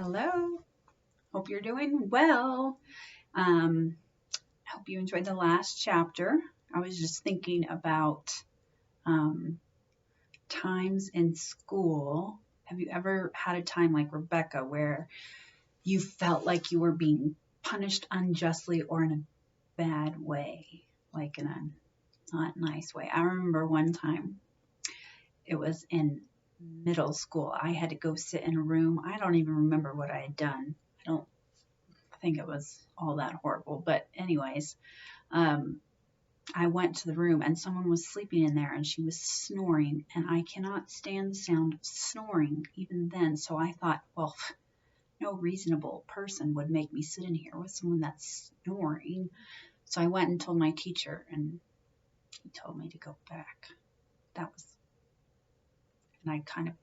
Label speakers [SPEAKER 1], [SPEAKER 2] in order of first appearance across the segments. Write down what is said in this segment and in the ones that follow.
[SPEAKER 1] Hello. Hope you're doing well. I hope you enjoyed the last chapter. I was just thinking about um, times in school. Have you ever had a time like Rebecca where you felt like you were being punished unjustly or in a bad way, like in a not nice way? I remember one time it was in middle school. I had to go sit in a room. I don't even remember what I had done. I don't think it was all that horrible. But anyways, um, I went to the room and someone was sleeping in there and she was snoring. And I cannot stand the sound of snoring even then. So I thought, well, no reasonable person would make me sit in here with someone that's snoring. So I went and told my teacher and he told me to go back. And I kind of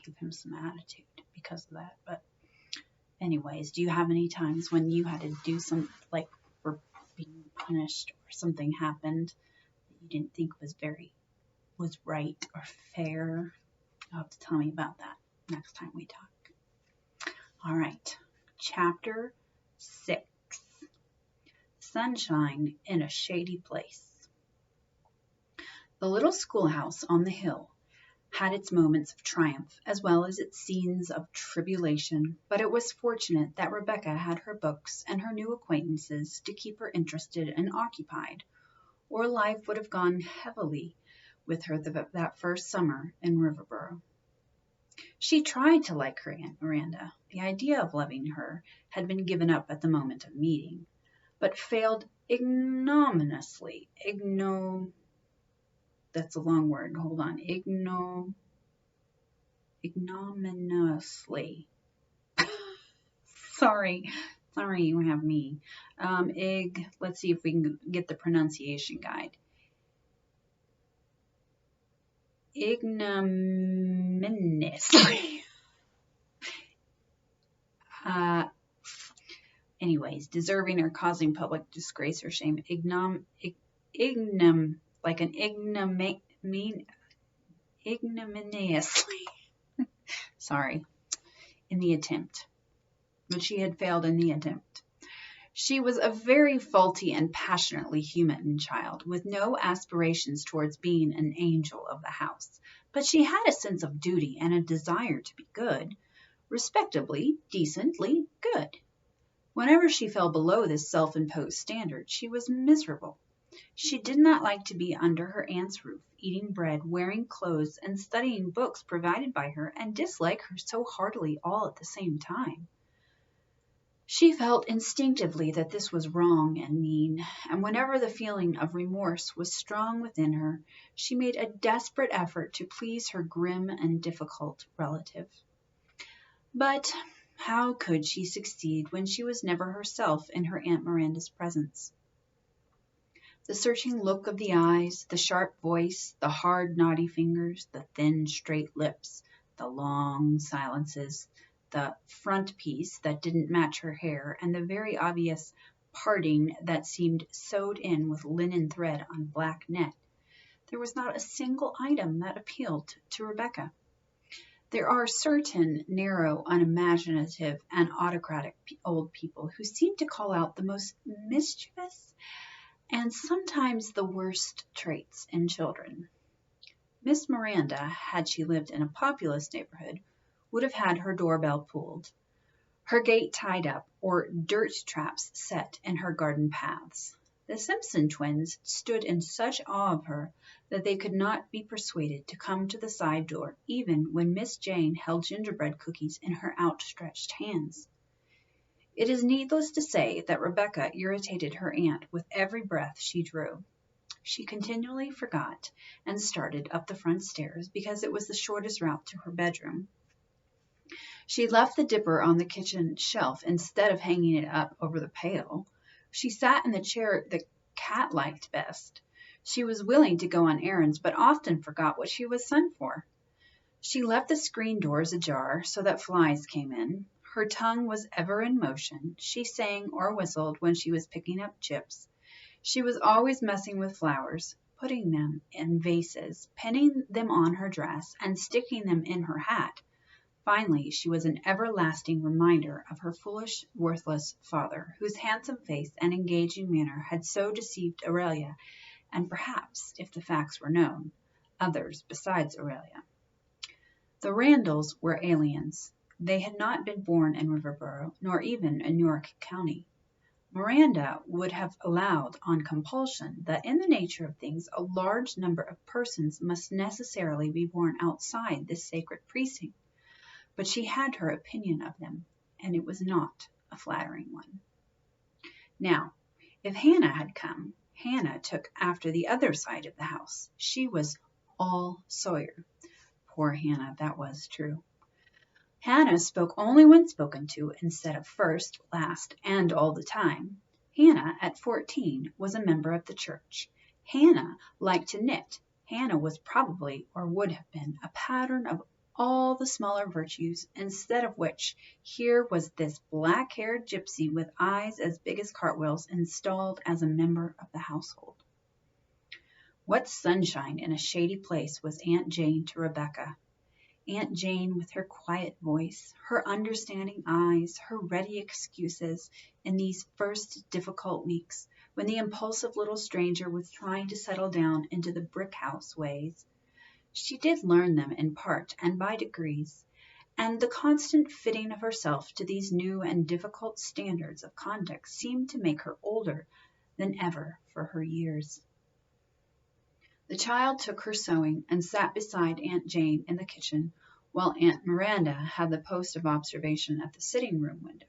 [SPEAKER 1] gave him some attitude because of that. But anyways, do you have any times when you had to do something like for being punished or something happened that you didn't think was right or fair? You'll have to tell me about that next time we talk. All right, chapter 6, Sunshine in a Shady Place. The little schoolhouse on the hill had its moments of triumph as well as its scenes of tribulation, but it was fortunate that Rebecca had her books and her new acquaintances to keep her interested and occupied, or life would have gone heavily with her that first summer in Riverboro. She tried to like her Aunt Miranda. The idea of loving her had been given up at the moment of meeting, but failed ignominiously. That's a long word. Hold on. Ignominiously. Sorry, you have me. Let's see if we can get the pronunciation guide. Ignominiously. Anyways, deserving or causing public disgrace or shame. Ignominiously. Sorry, in the attempt. But she had failed in the attempt. She was a very faulty and passionately human child, with no aspirations towards being an angel of the house. But she had a sense of duty and a desire to be good, respectably, decently good. Whenever she fell below this self-imposed standard, she was miserable. She did not like to be under her aunt's roof, eating bread, wearing clothes, and studying books provided by her, and dislike her so heartily all at the same time. She felt instinctively that this was wrong and mean, and whenever the feeling of remorse was strong within her, she made a desperate effort to please her grim and difficult relative. But how could she succeed when she was never herself in her Aunt Miranda's presence? The searching look of the eyes, the sharp voice, the hard, knotty fingers, the thin, straight lips, the long silences, the front piece that didn't match her hair, and the very obvious parting that seemed sewed in with linen thread on black net. There was not a single item that appealed to Rebecca. There are certain narrow, unimaginative, and autocratic old people who seem to call out the most mischievous and sometimes the worst traits in children. Miss Miranda, had she lived in a populous neighborhood, would have had her doorbell pulled, her gate tied up, or dirt traps set in her garden paths. The Simpson twins stood in such awe of her that they could not be persuaded to come to the side door even when Miss Jane held gingerbread cookies in her outstretched hands. It is needless to say that Rebecca irritated her aunt with every breath she drew. She continually forgot and started up the front stairs because it was the shortest route to her bedroom. She left the dipper on the kitchen shelf instead of hanging it up over the pail. She sat in the chair the cat liked best. She was willing to go on errands, but often forgot what she was sent for. She left the screen doors ajar so that flies came in. Her tongue was ever in motion. She sang or whistled when she was picking up chips. She was always messing with flowers, putting them in vases, pinning them on her dress, and sticking them in her hat. Finally, she was an everlasting reminder of her foolish, worthless father, whose handsome face and engaging manner had so deceived Aurelia, and perhaps, if the facts were known, others besides Aurelia. The Randalls were aliens. They had not been born in Riverboro, nor even in York County. Miranda would have allowed on compulsion that in the nature of things a large number of persons must necessarily be born outside this sacred precinct, but she had her opinion of them, and it was not a flattering one. Now, if Hannah had come, Hannah took after the other side of the house. She was all Sawyer. Poor Hannah, that was true. Hannah spoke only when spoken to, instead of first, last, and all the time. Hannah, at 14, was a member of the church. Hannah liked to knit. Hannah was probably, or would have been, a pattern of all the smaller virtues, instead of which, here was this black-haired gypsy with eyes as big as cartwheels installed as a member of the household. What sunshine in a shady place was Aunt Jane to Rebecca. Aunt Jane, with her quiet voice, her understanding eyes, her ready excuses in these first difficult weeks, when the impulsive little stranger was trying to settle down into the brick house ways. She did learn them in part and by degrees, and the constant fitting of herself to these new and difficult standards of conduct seemed to make her older than ever for her years. The child took her sewing and sat beside Aunt Jane in the kitchen, while Aunt Miranda had the post of observation at the sitting-room window.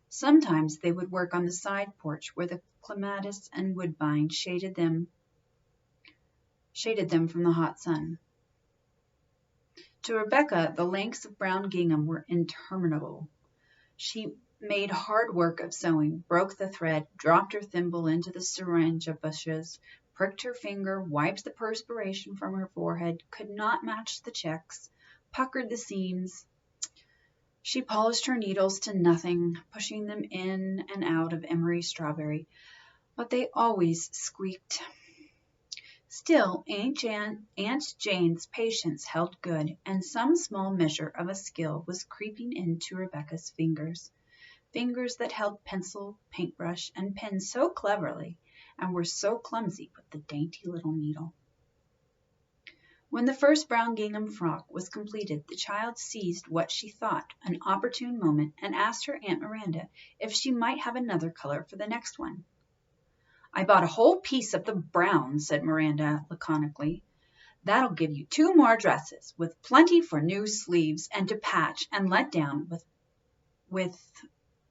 [SPEAKER 1] Sometimes they would work on the side porch where the clematis and woodbine shaded them from the hot sun. To Rebecca, the lengths of brown gingham were interminable. She made hard work of sewing, broke the thread, dropped her thimble into the syringa bushes, pricked her finger, wiped the perspiration from her forehead, could not match the checks, puckered the seams. She polished her needles to nothing, pushing them in and out of emery strawberry, but they always squeaked. Still, Aunt Jane's patience held good, and some small measure of a skill was creeping into Rebecca's fingers that held pencil, paintbrush, and pen so cleverly, and were so clumsy with the dainty little needle. When the first brown gingham frock was completed, the child seized what she thought an opportune moment and asked her Aunt Miranda if she might have another color for the next one. "I bought a whole piece of the brown," said Miranda laconically. "That'll give you 2 more dresses, with plenty for new sleeves and to patch and let down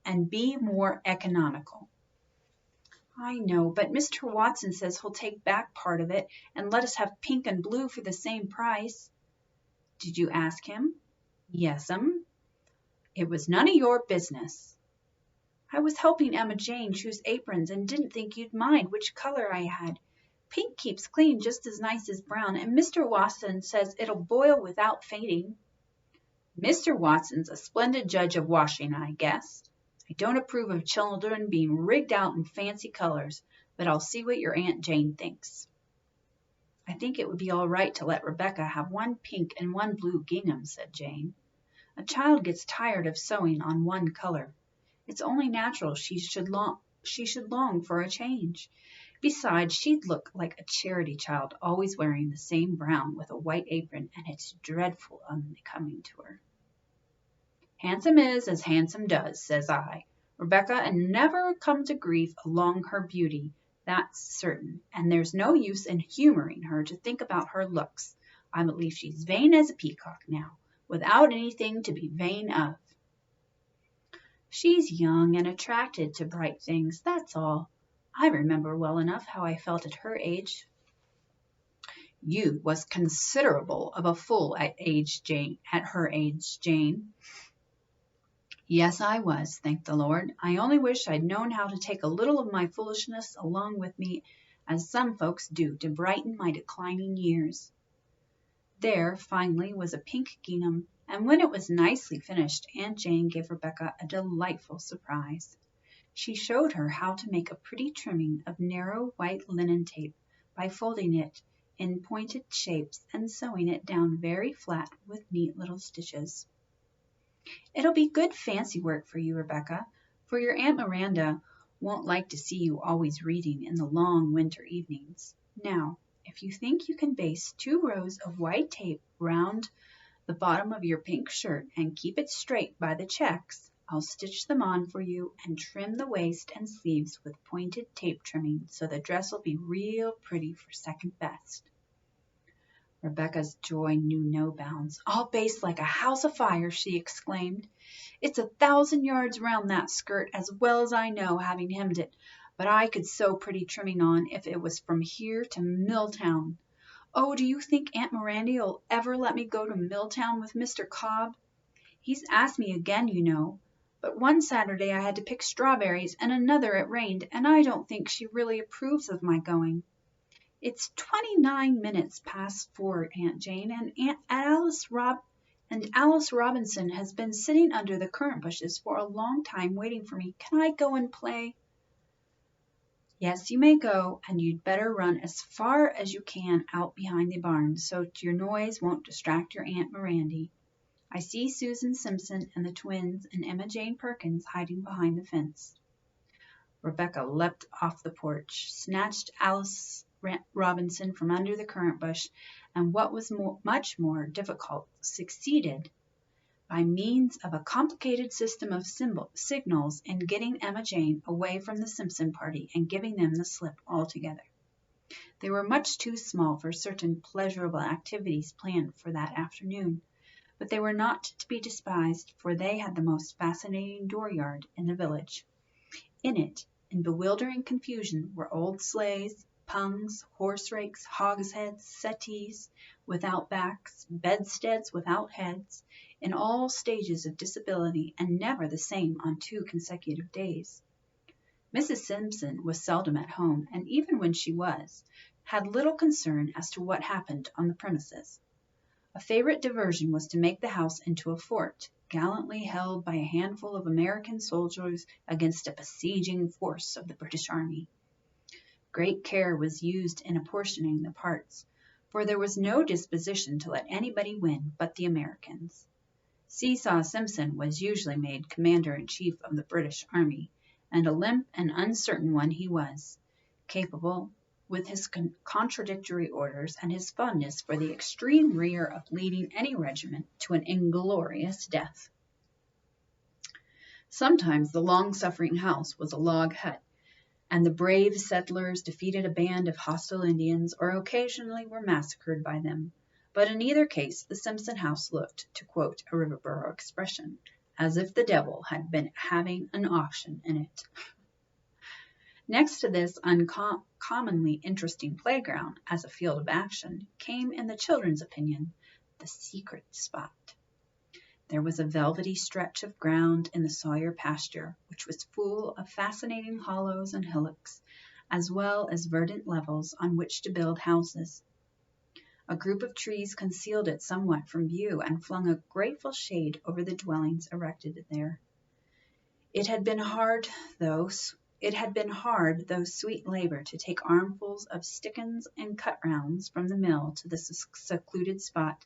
[SPEAKER 1] and be more economical." "I know, but Mr. Watson says he'll take back part of it and let us have pink and blue for the same price." "Did you ask him?" "Yes'm." "It was none of your business." "I was helping Emma Jane choose aprons and didn't think you'd mind which color I had. Pink keeps clean just as nice as brown, and Mr. Watson says it'll boil without fading." "Mr. Watson's a splendid judge of washing, I guess. I don't approve of children being rigged out in fancy colors, but I'll see what your Aunt Jane thinks." "I think it would be all right to let Rebecca have 1 pink and 1 blue gingham," said Jane. "A child gets tired of sewing on one color. It's only natural she should long for a change. Besides, she'd look like a charity child always wearing the same brown with a white apron, and it's dreadful unbecoming to her." "Handsome is as handsome does, says I. Rebecca never come to grief along her beauty, that's certain, and there's no use in humoring her to think about her looks. I believe she's vain as a peacock now, without anything to be vain of." "She's young and attracted to bright things, that's all. I remember well enough how I felt at her age." "You was considerable of a fool at her age, Jane." "Yes, I was, thank the Lord. I only wish I'd known how to take a little of my foolishness along with me, as some folks do, to brighten my declining years." There, finally, was a pink gingham, and when it was nicely finished, Aunt Jane gave Rebecca a delightful surprise. She showed her how to make a pretty trimming of narrow white linen tape by folding it in pointed shapes and sewing it down very flat with neat little stitches. It'll be good fancy work for you, Rebecca, for your Aunt Miranda won't like to see you always reading in the long winter evenings. Now, if you think you can baste 2 rows of white tape round the bottom of your pink shirt and keep it straight by the checks, I'll stitch them on for you and trim the waist and sleeves with pointed tape trimming so the dress will be real pretty for second best. Rebecca's joy knew no bounds. I'll baste like a house afire, she exclaimed. It's 1,000 yards round that skirt as well as I know, having hemmed it, but I could sew pretty trimming on if it was from here to Milltown. Oh, do you think Aunt Mirandy'll ever let me go to Milltown with Mr. Cobb? He's asked me again, you know, but one Saturday I had to pick strawberries and another it rained, and I don't think she really approves of my going. It's 29 minutes past 4, Aunt Jane, and Alice Robinson has been sitting under the currant bushes for a long time waiting for me. Can I go and play? Yes, you may go, and you'd better run as far as you can out behind the barn, so your noise won't distract your Aunt Mirandy. I see Susan Simpson and the twins and Emma Jane Perkins hiding behind the fence. Rebecca leapt off the porch, snatched Alice Robinson from under the currant bush, and what was much more difficult, succeeded by means of a complicated system of signals in getting Emma Jane away from the Simpson party and giving them the slip altogether. They were much too small for certain pleasurable activities planned for that afternoon, but they were not to be despised, for they had the most fascinating dooryard in the village. In it, in bewildering confusion, were old sleighs, pungs, horse rakes, hogsheads, settees without backs, bedsteads without heads, in all stages of disability and never the same on 2 consecutive days. Mrs. Simpson was seldom at home, and even when she was, had little concern as to what happened on the premises. A favorite diversion was to make the house into a fort, gallantly held by a handful of American soldiers against a besieging force of the British Army. Great care was used in apportioning the parts, for there was no disposition to let anybody win but the Americans. Seesaw Simpson was usually made commander-in-chief of the British Army, and a limp and uncertain one he was, capable, with his contradictory orders and his fondness for the extreme rear, of leading any regiment to an inglorious death. Sometimes the long-suffering house was a log hut, and the brave settlers defeated a band of hostile Indians or occasionally were massacred by them. But in either case, the Simpson house looked, to quote a Riverboro expression, as if the devil had been having an auction in it. Next to this uncommonly interesting playground as a field of action came, in the children's opinion, the secret spot. There was a velvety stretch of ground in the Sawyer pasture, which was full of fascinating hollows and hillocks, as well as verdant levels on which to build houses. A group of trees concealed it somewhat from view and flung a grateful shade over the dwellings erected there. It had been hard, though sweet labor, to take armfuls of stickins and cut-rounds from the mill to the secluded spot,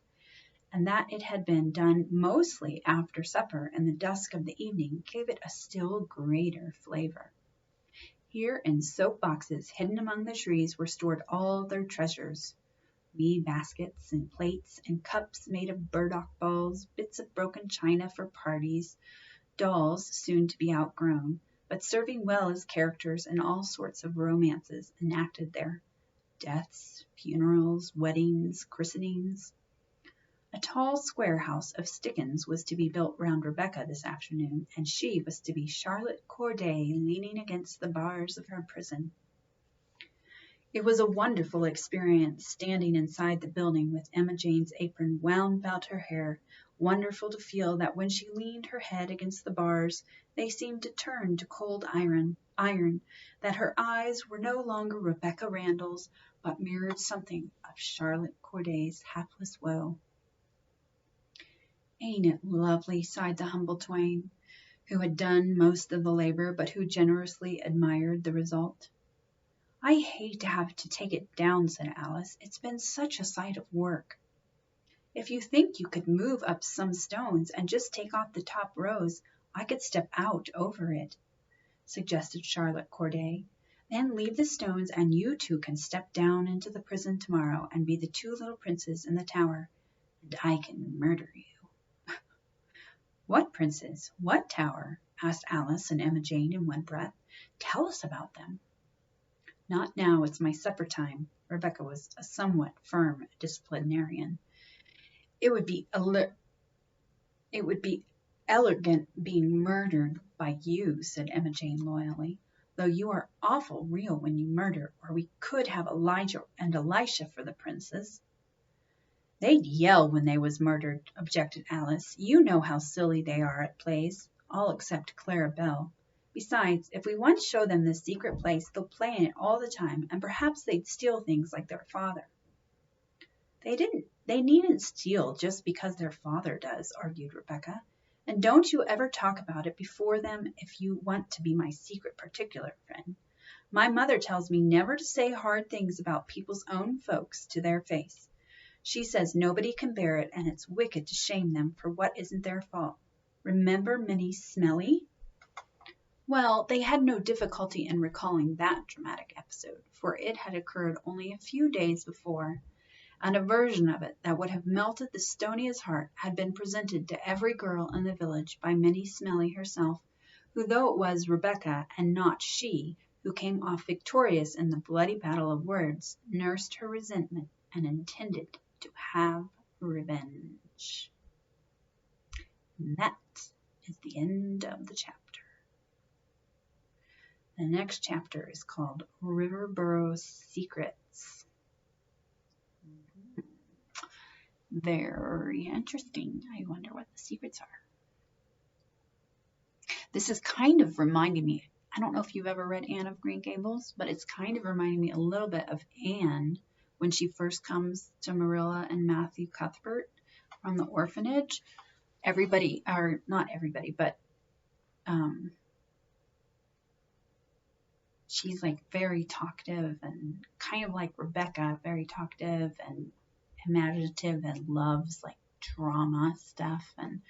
[SPEAKER 1] and that it had been done mostly after supper in the dusk of the evening gave it a still greater flavor. Here in soap boxes hidden among the trees were stored all their treasures, wee baskets and plates and cups made of burdock balls, bits of broken china for parties, dolls soon to be outgrown, but serving well as characters in all sorts of romances enacted there, deaths, funerals, weddings, christenings. A tall square house of stickins was to be built round Rebecca this afternoon, and she was to be Charlotte Corday leaning against the bars of her prison. It was a wonderful experience standing inside the building with Emma Jane's apron wound about her hair, wonderful to feel that when she leaned her head against the bars, they seemed to turn to cold iron, that her eyes were no longer Rebecca Randall's, but mirrored something of Charlotte Corday's hapless woe. Ain't it lovely, sighed the humble twain, who had done most of the labor, but who generously admired the result. I hate to have to take it down, said Alice. It's been such a sight of work. If you think you could move up some stones and just take off the top rows, I could step out over it, suggested Charlotte Corday. Then leave the stones and you two can step down into the prison tomorrow and be the two little princes in the tower, and I can murder you. What princes? What tower? Asked Alice and Emma Jane in one breath. Tell us about them. Not now, it's my supper time. Rebecca was a somewhat firm disciplinarian. It would be elegant being murdered by you, said Emma Jane loyally, though you are awful real when you murder, or we could have Elijah and Elisha for the princes. They'd yell when they was murdered, objected Alice. You know how silly they are at plays, all except Clara Bell. Besides, if we once show them this secret place, they'll play in it all the time, and perhaps they'd steal things like their father. They needn't steal just because their father does, argued Rebecca. And don't you ever talk about it before them if you want to be my secret particular friend. My mother tells me never to say hard things about people's own folks to their face. She says nobody can bear it, and it's wicked to shame them for what isn't their fault. Remember Minnie Smellie? Well, they had no difficulty in recalling that dramatic episode, for it had occurred only a few days before, and a version of it that would have melted the stoniest heart had been presented to every girl in the village by Minnie Smellie herself, who, though it was Rebecca and not she who came off victorious in the bloody battle of words, nursed her resentment and intended to have revenge. And that is the end of the chapter. The next chapter is called Riverboro Secrets. Very interesting. I wonder what the secrets are. This is kind of reminding me, I don't know if you've ever read Anne of Green Gables, but it's kind of reminding me a little bit of Anne when she first comes to Marilla and Matthew Cuthbert from the orphanage. Everybody, or not everybody, but she's like very talkative and kind of like Rebecca, very talkative and imaginative and loves like drama stuff. And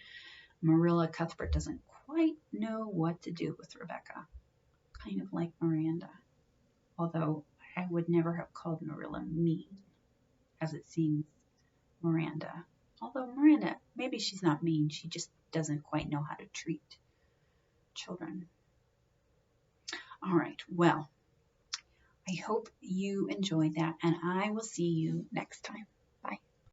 [SPEAKER 1] Marilla Cuthbert doesn't quite know what to do with Rebecca, kind of like Miranda. Although I would never have called Marilla mean, as it seems Miranda. Although Miranda, maybe she's not mean, she just doesn't quite know how to treat children. All right, well, I hope you enjoyed that, and I will see you next time.